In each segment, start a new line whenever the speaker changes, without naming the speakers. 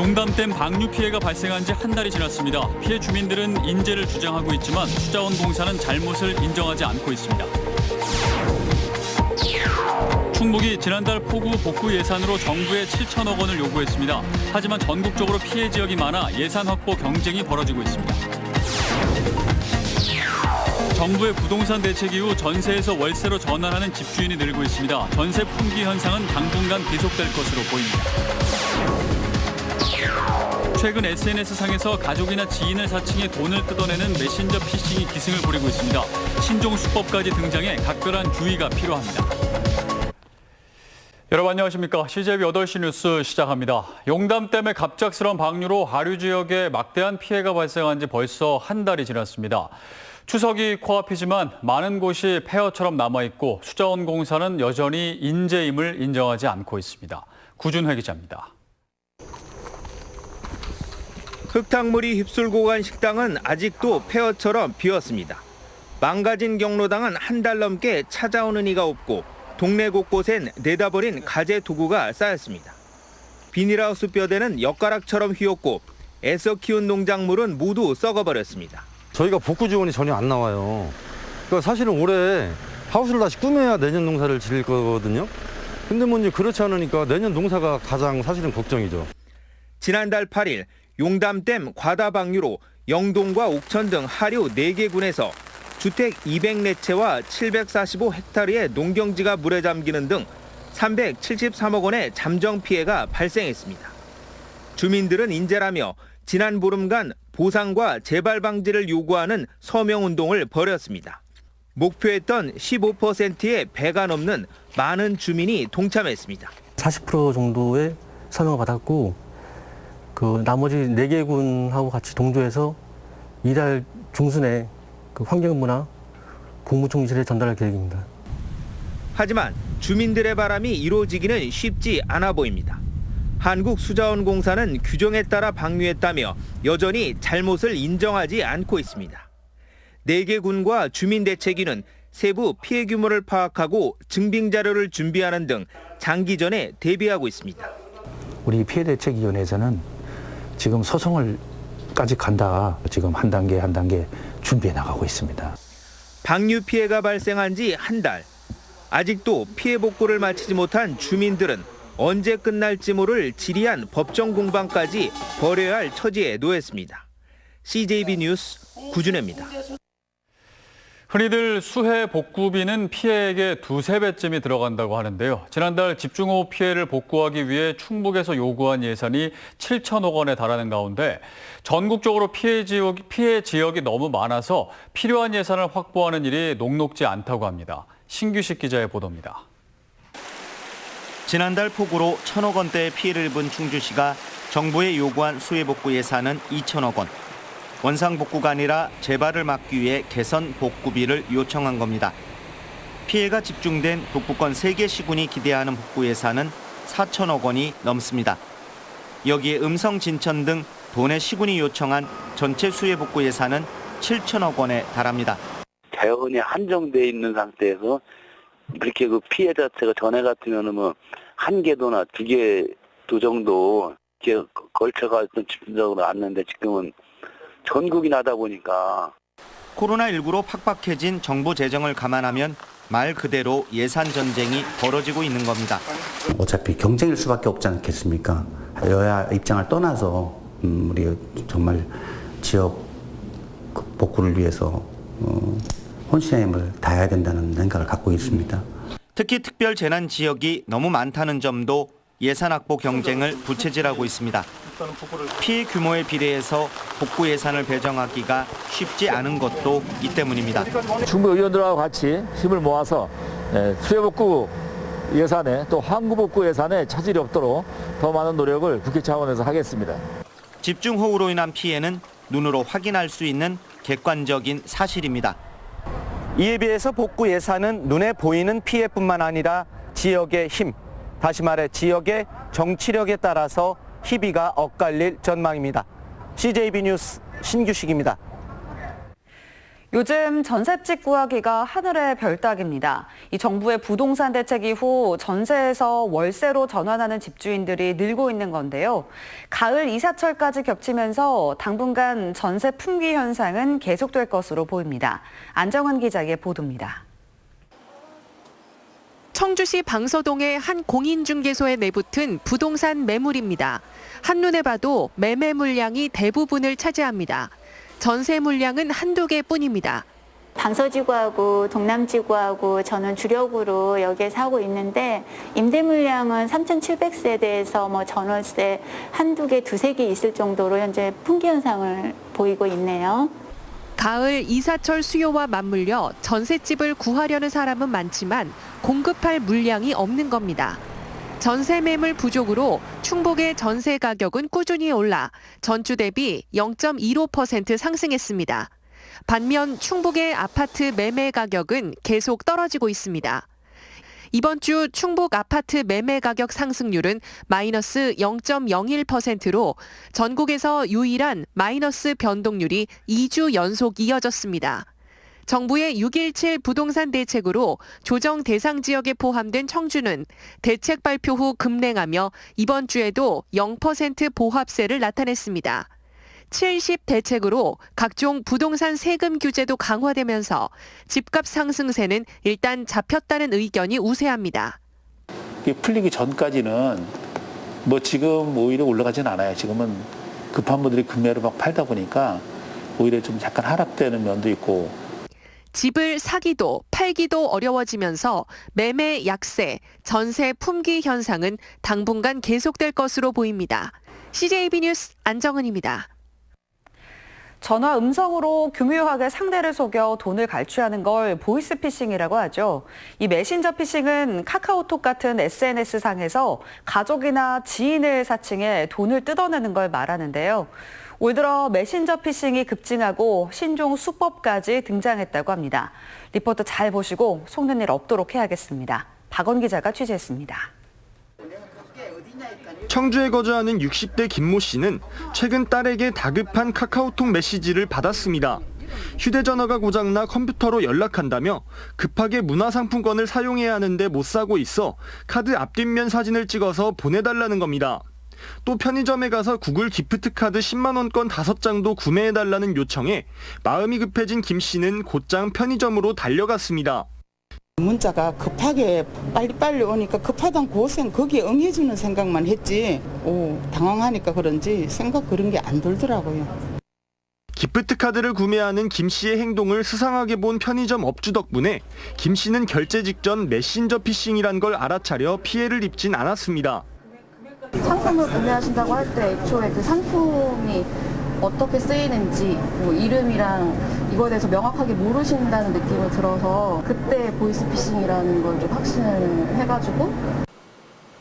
용담댐 방류 피해가 발생한 지 한 달이 지났습니다. 피해 주민들은 인재를 주장하고 있지만 수자원공사는 잘못을 인정하지 않고 있습니다. 충북이 지난달 폭우 복구 예산으로 정부에 7천억 원을 요구했습니다. 하지만 전국적으로 피해 지역이 많아 예산 확보 경쟁이 벌어지고 있습니다. 정부의 부동산 대책 이후 전세에서 월세로 전환하는 집주인이 늘고 있습니다. 전세 품귀 현상은 당분간 계속될 것으로 보입니다. 최근 SNS상에서 가족이나 지인을 사칭해 돈을 뜯어내는 메신저 피싱이 기승을 부리고 있습니다. 신종 수법까지 등장해 각별한 주의가 필요합니다. 여러분 안녕하십니까. CJB 8시 뉴스 시작합니다. 용담댐의 갑작스러운 방류로 하류 지역에 막대한 피해가 발생한 지 벌써 한 달이 지났습니다. 추석이 코앞이지만 많은 곳이 폐허처럼 남아있고 수자원공사는 여전히 인재임을 인정하지 않고 있습니다. 구준회 기자입니다.
흙탕물이 휩쓸고 간 식당은 아직도 폐허처럼 비었습니다. 망가진 경로당은 한 달 넘게 찾아오는 이가 없고 동네 곳곳엔 내다버린 가재 도구가 쌓였습니다. 비닐하우스 뼈대는 엿가락처럼 휘었고 애써 키운 농작물은 모두 썩어버렸습니다.
저희가 복구 지원이 전혀 안 나와요. 그러니까 사실은 올해 하우스를 다시 꾸며야 내년 농사를 지을 거거든요. 근데 뭐 이제 그렇지 않으니까 내년 농사가 가장 사실은 걱정이죠.
지난달 8일 용담댐 과다 방류로 영동과 옥천 등 하류 4개 군에서 주택 204채와 745헥타르의 농경지가 물에 잠기는 등 373억 원의 잠정 피해가 발생했습니다. 주민들은 인재라며 지난 보름간 보상과 재발 방지를 요구하는 서명운동을 벌였습니다. 목표했던 15%의 배가 넘는 많은 주민이 동참했습니다.
40% 정도의 서명을 받았고 나머지 4개 군하고 같이 동조해서 이달 중순에 환경부나 국무총리실에 전달할 계획입니다.
하지만 주민들의 바람이 이루어지기는 쉽지 않아 보입니다. 한국수자원공사는 규정에 따라 방류했다며 여전히 잘못을 인정하지 않고 있습니다. 4개 군과 주민대책위는 세부 피해 규모를 파악하고 증빙 자료를 준비하는 등 장기전에 대비하고 있습니다.
우리 피해대책위원회에서는 지금 소송을까지 간다. 지금 한 단계 한 단계 준비해 나가고 있습니다.
방류 피해가 발생한 지 한 달. 아직도 피해 복구를 마치지 못한 주민들은 언제 끝날지 모를 지리한 법정 공방까지 벌여야 할 처지에 놓였습니다. CJB 뉴스 구준혜입니다.
흔히들 수해 복구비는 피해액의 2~3배쯤이 들어간다고 하는데요. 지난달 집중호우 피해를 복구하기 위해 충북에서 요구한 예산이 7천억 원에 달하는 가운데 전국적으로 피해 지역이 너무 많아서 필요한 예산을 확보하는 일이 녹록지 않다고 합니다. 신규식 기자의 보도입니다.
지난달 폭우로 1천억 원대의 피해를 입은 충주시가 정부에 요구한 수해 복구 예산은 2천억 원. 원상 복구가 아니라 재발을 막기 위해 개선 복구비를 요청한 겁니다. 피해가 집중된 북부권 3개 시군이 기대하는 복구 예산은 4천억 원이 넘습니다. 여기에 음성, 진천 등 도내 시군이 요청한 전체 수해 복구 예산은 7천억 원에 달합니다.
자원이 한정돼 있는 상태에서 그렇게 피해 자체가 전에 같으면은 뭐 한 개도나 2개도 정도 이렇게 걸쳐가 집중적으로 왔는데 지금은 전국이 나다 보니까.
코로나19로 팍팍해진 정부 재정을 감안하면 말 그대로 예산 전쟁이 벌어지고 있는 겁니다.
어차피 경쟁일 수밖에 없지 않겠습니까? 여야 입장을 떠나서 우리 정말 지역 복구를 위해서 혼신의 힘을 다해야 된다는 생각을 갖고 있습니다.
특히 특별 재난 지역이 너무 많다는 점도 예산 확보 경쟁을 부채질하고 있습니다. 피해 규모에 비례해서 복구 예산을 배정하기가 쉽지 않은 것도 이 때문입니다.
충북 의원들하고 같이 힘을 모아서 수해 복구 예산에 또 항구 복구 예산에 차질이 없도록 더 많은 노력을 국회 차원에서 하겠습니다.
집중호우로 인한 피해는 눈으로 확인할 수 있는 객관적인 사실입니다. 이에 비해서 복구 예산은 눈에 보이는 피해뿐만 아니라 지역의 힘, 다시 말해 지역의 정치력에 따라서 희비가 엇갈릴 전망입니다. CJB 뉴스 신규식입니다.
요즘 전셋집 구하기가 하늘의 별 따기입니다. 이 정부의 부동산 대책 이후 전세에서 월세로 전환하는 집주인들이 늘고 있는 건데요. 가을 이사철까지 겹치면서 당분간 전세 품귀 현상은 계속될 것으로 보입니다. 안정환 기자의 보도입니다.
청주시 방서동의 한 공인중개소에 내붙은 부동산 매물입니다. 한눈에 봐도 매매 물량이 대부분을 차지합니다. 전세 물량은 한두 개뿐입니다.
방서지구하고 동남지구하고 저는 주력으로 여기에 사고 있는데 임대 물량은 3,700세대에서 전월세 한두 개, 두세 개 있을 정도로 현재 품귀 현상을 보이고 있네요.
가을 이사철 수요와 맞물려 전셋집을 구하려는 사람은 많지만 공급할 물량이 없는 겁니다. 전세 매물 부족으로 충북의 전세 가격은 꾸준히 올라 전주 대비 0.15% 상승했습니다. 반면 충북의 아파트 매매 가격은 계속 떨어지고 있습니다. 이번 주 충북 아파트 매매 가격 상승률은 마이너스 0.01%로 전국에서 유일한 마이너스 변동률이 2주 연속 이어졌습니다. 정부의 6.17 부동산 대책으로 조정 대상 지역에 포함된 청주는 대책 발표 후 급냉하며 이번 주에도 0% 보합세를 나타냈습니다. 70 대책으로 각종 부동산 세금 규제도 강화되면서 집값 상승세는 일단 잡혔다는 의견이 우세합니다.
풀리기 전까지는 지금 오히려 올라가진 않아요. 지금은 급한 분들이 급매로 막 팔다 보니까 오히려 좀 약간 하락되는 면도 있고.
집을 사기도 팔기도 어려워지면서 매매 약세, 전세 품귀 현상은 당분간 계속될 것으로 보입니다. CJB 뉴스 안정은입니다.
전화 음성으로 교묘하게 상대를 속여 돈을 갈취하는 걸 보이스피싱이라고 하죠. 이 메신저 피싱은 카카오톡 같은 SNS상에서 가족이나 지인을 사칭해 돈을 뜯어내는 걸 말하는데요. 올 들어 메신저 피싱이 급증하고 신종 수법까지 등장했다고 합니다. 리포트 잘 보시고 속는 일 없도록 해야겠습니다. 박원 기자가 취재했습니다.
청주에 거주하는 60대 김모 씨는 최근 딸에게 다급한 카카오톡 메시지를 받았습니다. 휴대전화가 고장나 컴퓨터로 연락한다며 급하게 문화상품권을 사용해야 하는데 못 사고 있어 카드 앞뒷면 사진을 찍어서 보내달라는 겁니다. 또 편의점에 가서 구글 기프트 카드 10만 원권 5장도 구매해달라는 요청에 마음이 급해진 김 씨는 곧장 편의점으로 달려갔습니다.
문자가 급하게 빨리빨리 오니까 급하단 고생 거기에 응해주는 생각만 했지 당황하니까 그런지 생각 그런 게 안 들더라고요.
기프트 카드를 구매하는 김 씨의 행동을 수상하게 본 편의점 업주 덕분에 김 씨는 결제 직전 메신저 피싱이란 걸 알아차려 피해를 입진 않았습니다.
상품을 구매하신다고 할 때 애초에 그 상품이 어떻게 쓰이는지 이름이랑 이거에 대해서 명확하게 모르신다는 느낌을 들어서 그때 보이스피싱이라는 걸 좀 확신을 해가지고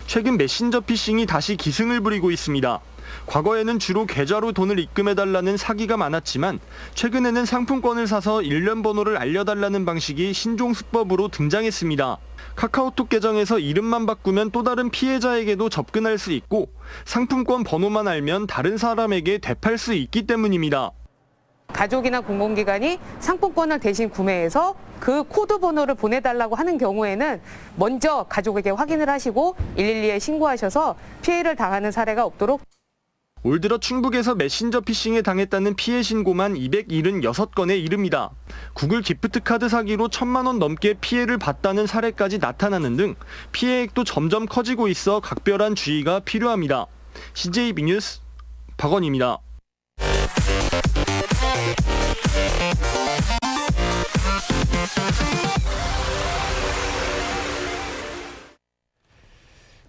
최근 메신저 피싱이 다시 기승을 부리고 있습니다. 과거에는 주로 계좌로 돈을 입금해달라는 사기가 많았지만 최근에는 상품권을 사서 일련 번호를 알려달라는 방식이 신종 수법으로 등장했습니다. 카카오톡 계정에서 이름만 바꾸면 또 다른 피해자에게도 접근할 수 있고 상품권 번호만 알면 다른 사람에게 되팔 수 있기 때문입니다.
가족이나 공공기관이 상품권을 대신 구매해서 그 코드 번호를 보내달라고 하는 경우에는 먼저 가족에게 확인을 하시고 112에 신고하셔서 피해를 당하는 사례가 없도록.
올 들어 충북에서 메신저 피싱에 당했다는 피해 신고만 276건에 이릅니다. 구글 기프트 카드 사기로 1,000만 원 넘게 피해를 봤다는 사례까지 나타나는 등 피해액도 점점 커지고 있어 각별한 주의가 필요합니다. CJB 뉴스 박원입니다.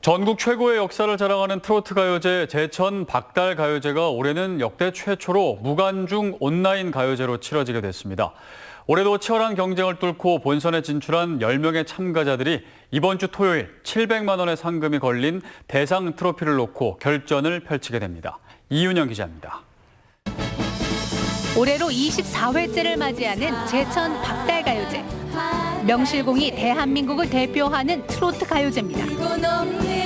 전국 최고의 역사를 자랑하는 트로트 가요제 제천 박달 가요제가 올해는 역대 최초로 무관중 온라인 가요제로 치러지게 됐습니다. 올해도 치열한 경쟁을 뚫고 본선에 진출한 10명의 참가자들이 이번 주 토요일 700만 원의 상금이 걸린 대상 트로피를 놓고 결전을 펼치게 됩니다. 이윤영 기자입니다.
올해로 24회째를 맞이하는 제천 박달 가요제. 명실공히 대한민국을 대표하는 트로트 가요제입니다.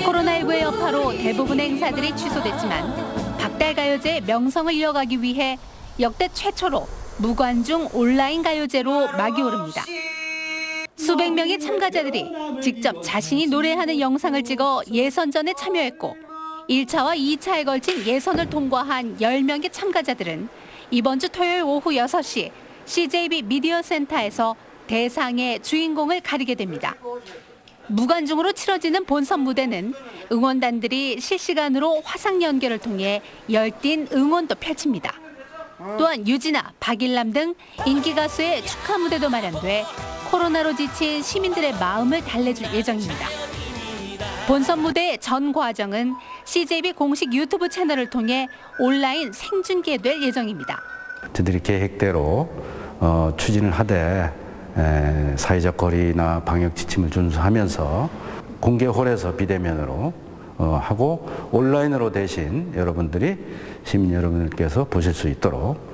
코로나19의 여파로 대부분의 행사들이 취소됐지만 박달 가요제의 명성을 이어가기 위해 역대 최초로 무관중 온라인 가요제로 막이 오릅니다. 수백 명의 참가자들이 직접 자신이 노래하는 영상을 찍어 예선전에 참여했고 1차와 2차에 걸친 예선을 통과한 10명의 참가자들은 이번 주 토요일 오후 6시 CJB 미디어 센터에서 대상의 주인공을 가리게 됩니다. 무관중으로 치러지는 본선 무대는 응원단들이 실시간으로 화상 연결을 통해 열띤 응원도 펼칩니다. 또한 유진아, 박일남 등 인기 가수의 축하 무대도 마련돼 코로나로 지친 시민들의 마음을 달래줄 예정입니다. 본선 무대의 전 과정은 CJB 공식 유튜브 채널을 통해 온라인 생중계될 예정입니다.
저희들이 계획대로 추진을 하되 사회적 거리나 방역 지침을 준수하면서 공개홀에서 비대면으로 하고 온라인으로 대신 여러분들이 시민 여러분들께서 보실 수 있도록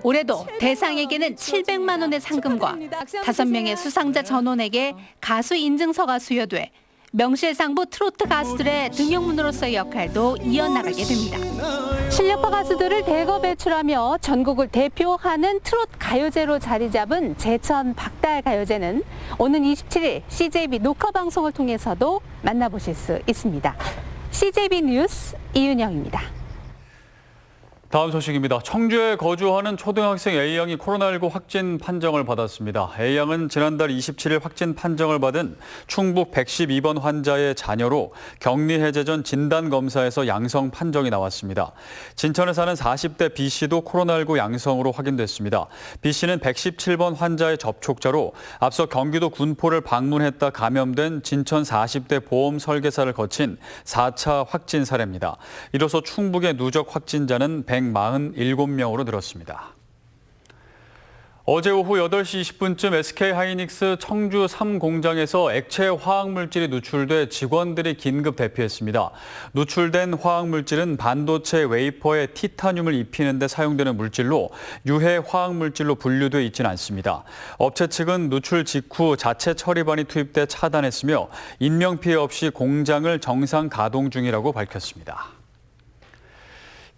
올해도 대상에게는 700만 원의 상금과 5명의 수상자 전원에게 가수 인증서가 수여돼 명실상부 트로트 가수들의 등용문으로서의 역할도 이어나가게 됩니다. 실력파 가수들을 대거 배출하며 전국을 대표하는 트로트 가요제로 자리 잡은 제천 박달 가요제는 오는 27일 CJB 녹화 방송을 통해서도 만나보실 수 있습니다. CJB 뉴스 이윤영입니다.
다음 소식입니다. 청주에 거주하는 초등학생 A양이 코로나19 확진 판정을 받았습니다. A양은 지난달 27일 확진 판정을 받은 충북 112번 환자의 자녀로 격리 해제 전 진단검사에서 양성 판정이 나왔습니다. 진천에 사는 40대 B씨도 코로나19 양성으로 확인됐습니다. B씨는 117번 환자의 접촉자로 앞서 경기도 군포를 방문했다 감염된 진천 40대 보험 설계사를 거친 4차 확진 사례입니다. 이로써 충북의 누적 확진자는 147명으로 늘었습니다. 어제 오후 8시 20분쯤 SK하이닉스 청주 3공장에서 액체 화학물질이 누출돼 직원들이 긴급 대피했습니다. 누출된 화학물질은 반도체 웨이퍼에 티타늄을 입히는 데 사용되는 물질로 유해 화학물질로 분류돼 있지는 않습니다. 업체 측은 누출 직후 자체 처리반이 투입돼 차단했으며 인명피해 없이 공장을 정상 가동 중이라고 밝혔습니다.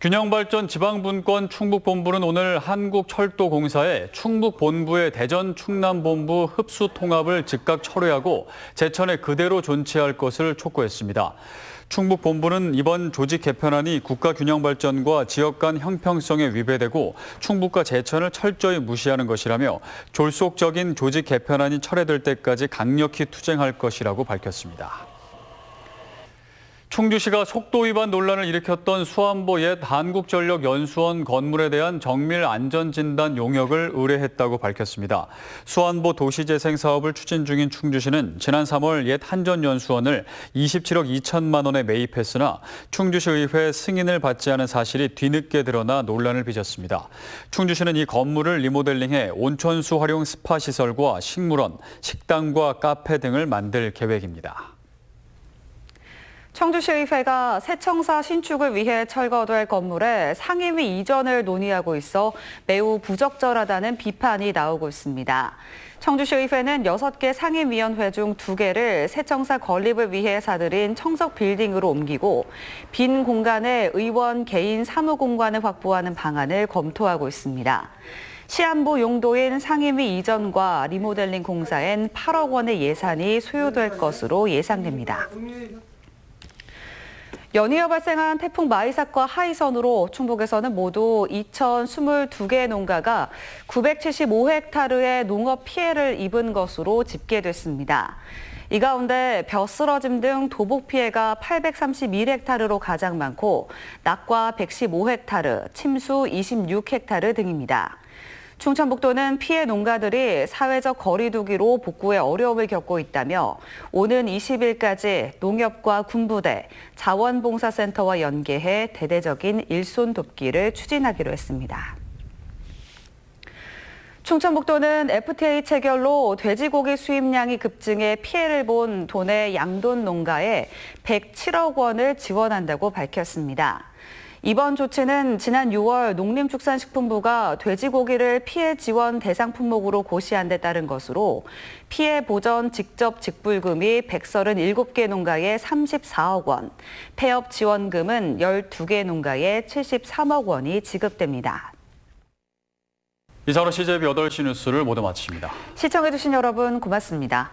균형발전 지방분권 충북본부는 오늘 한국철도공사에 충북본부의 대전 충남본부 흡수 통합을 즉각 철회하고 제천에 그대로 존치할 것을 촉구했습니다. 충북본부는 이번 조직 개편안이 국가균형발전과 지역 간 형평성에 위배되고 충북과 제천을 철저히 무시하는 것이라며 졸속적인 조직 개편안이 철회될 때까지 강력히 투쟁할 것이라고 밝혔습니다. 충주시가 속도 위반 논란을 일으켰던 수안보 옛 한국전력연수원 건물에 대한 정밀 안전진단 용역을 의뢰했다고 밝혔습니다. 수안보 도시재생 사업을 추진 중인 충주시는 지난 3월 옛 한전연수원을 27억 2천만 원에 매입했으나 충주시의회 승인을 받지 않은 사실이 뒤늦게 드러나 논란을 빚었습니다. 충주시는 이 건물을 리모델링해 온천수 활용 스파 시설과 식물원, 식당과 카페 등을 만들 계획입니다.
청주시의회가 세청사 신축을 위해 철거될 건물에 상임위 이전을 논의하고 있어 매우 부적절하다는 비판이 나오고 있습니다. 청주시의회는 6개 상임위원회 중 2개를 세청사 건립을 위해 사들인 청석 빌딩으로 옮기고 빈 공간에 의원 개인 사무 공간을 확보하는 방안을 검토하고 있습니다. 시안보 용도인 상임위 이전과 리모델링 공사엔 8억 원의 예산이 소요될 것으로 예상됩니다. 연이어 발생한 태풍 마이삭과 하이선으로 충북에서는 모두 2,022개 농가가 975헥타르의 농업 피해를 입은 것으로 집계됐습니다. 이 가운데 벼 쓰러짐 등 도복 피해가 831헥타르로 가장 많고 낙과 115헥타르, 침수 26헥타르 등입니다. 충청북도는 피해 농가들이 사회적 거리 두기로 복구에 어려움을 겪고 있다며 오는 20일까지 농협과 군부대, 자원봉사센터와 연계해 대대적인 일손 돕기를 추진하기로 했습니다. 충청북도는 FTA 체결로 돼지고기 수입량이 급증해 피해를 본 도내 양돈 농가에 107억 원을 지원한다고 밝혔습니다. 이번 조치는 지난 6월 농림축산식품부가 돼지고기를 피해 지원 대상 품목으로 고시한 데 따른 것으로 피해 보전 직접 직불금이 137개 농가에 34억 원, 폐업 지원금은 12개 농가에 73억 원이 지급됩니다.
이상으로 CJB 8시 뉴스를 모두 마칩니다.
시청해주신 여러분 고맙습니다.